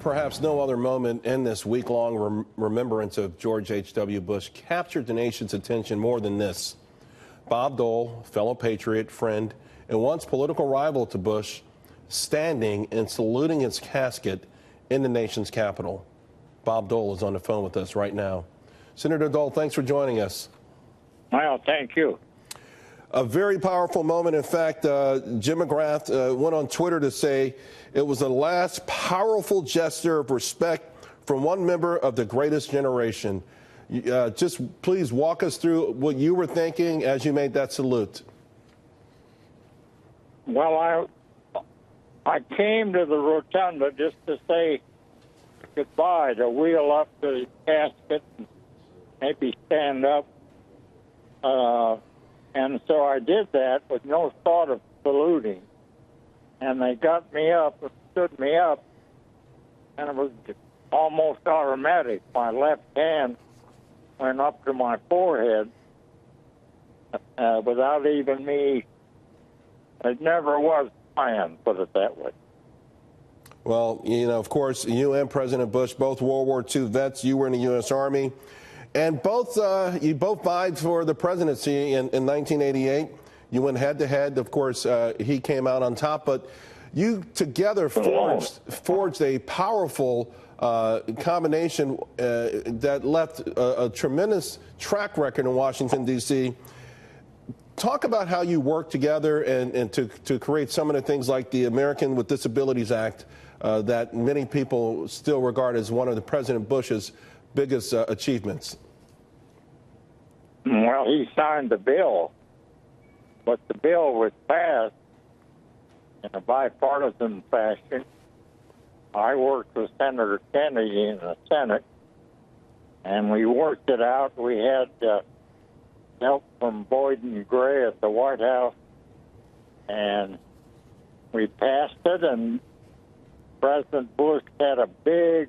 perhaps no other moment in this week-long remembrance of George H.W. Bush captured the nation's attention more than this. Bob Dole, fellow patriot, friend, and once political rival to Bush, standing and saluting his casket in the nation's capital. Bob Dole is on the phone with us right now. Senator Dole, thanks for joining us. Well, thank you. A very powerful moment. In fact, Jim McGrath went on Twitter to say it was the last powerful gesture of respect from one member of the greatest generation. Just please walk us through what you were thinking as you made that salute. Well, I came to the rotunda just to say goodbye, to wheel up the casket and maybe stand up. And so I did that with no thought of saluting. And they got me up and stood me up, and it was almost automatic. My left hand went up to my forehead without even me. It never was planned, put it that way. Well, you know, of course, you and President Bush, both World War II vets. You were in the U.S. Army. And you both vied for the presidency in 1988. You went head-to-head. Of course, he came out on top. But you together forged a powerful combination that left a tremendous track record in Washington, D.C. Talk about how you worked together and to create some of the things like the American with Disabilities Act that many people still regard as one of the President Bush's biggest achievements. Well, he signed the bill, but the bill was passed in a bipartisan fashion. I worked with Senator Kennedy in the Senate, and we worked it out. We had help from Boyd and Gray at the White House, and we passed it, and President Bush had a big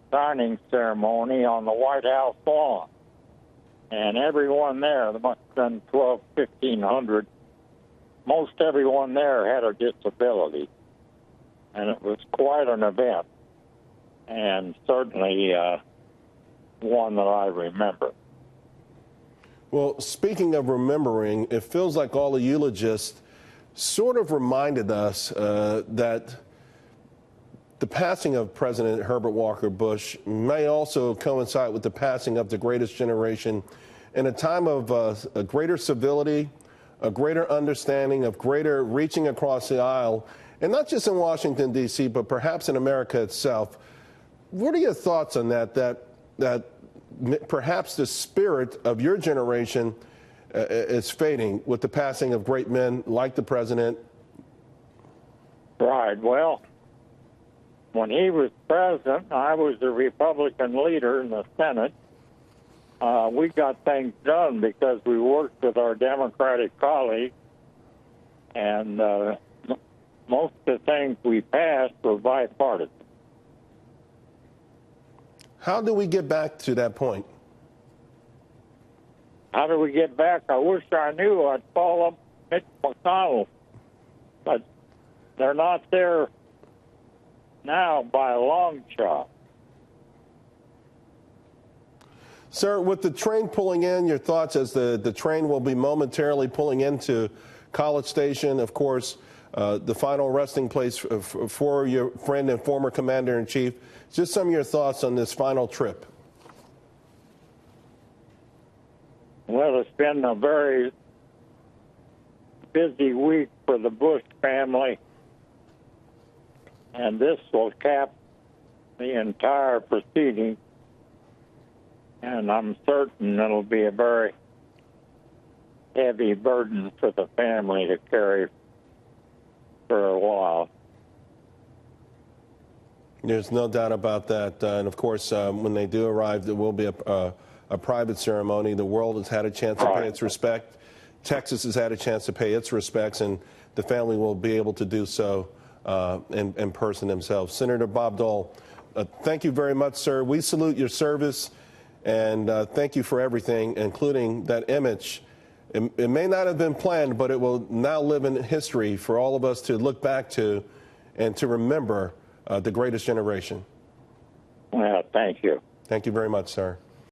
signing ceremony on the White House lawn. And everyone there, there must have been 1,500, most everyone there had a disability. And it was quite an event, and certainly one that I remember. Well, speaking of remembering, it feels like all the eulogists sort of reminded us that the passing of President Herbert Walker Bush may also coincide with the passing of the greatest generation in a time of a greater civility, a greater understanding, of greater reaching across the aisle, and not just in Washington, D.C., but perhaps in America itself. What are your thoughts on that perhaps the spirit of your generation is fading with the passing of great men like the president? Right. Well, when he was president, I was the Republican leader in the Senate. We got things done because we worked with our Democratic colleagues, and most of the things we passed were bipartisan. How do we get back to that point? How do we get back? I wish I knew. I'd call up Mitch McConnell, but they're not there now by a long shot. Sir, with the train pulling in, your thoughts as the train will be momentarily pulling into College Station, of course, the final resting place for your friend and former Commander-in-Chief. Just some of your thoughts on this final trip. Well, it's been a very busy week for the Bush family, and this will cap the entire proceeding, and I'm certain it'll be a very heavy burden for the family to carry for a while. There's no doubt about that. And of course, when they do arrive, there will be a private ceremony. The world has had a chance to pay its respect. Texas has had a chance to pay its respects, and the family will be able to do so in person themselves. Senator Bob Dole, thank you very much, sir. We salute your service, and thank you for everything, including that image. It may not have been planned, but it will now live in history for all of us to look back to and to remember the greatest generation. Well, thank you. Thank you very much, sir.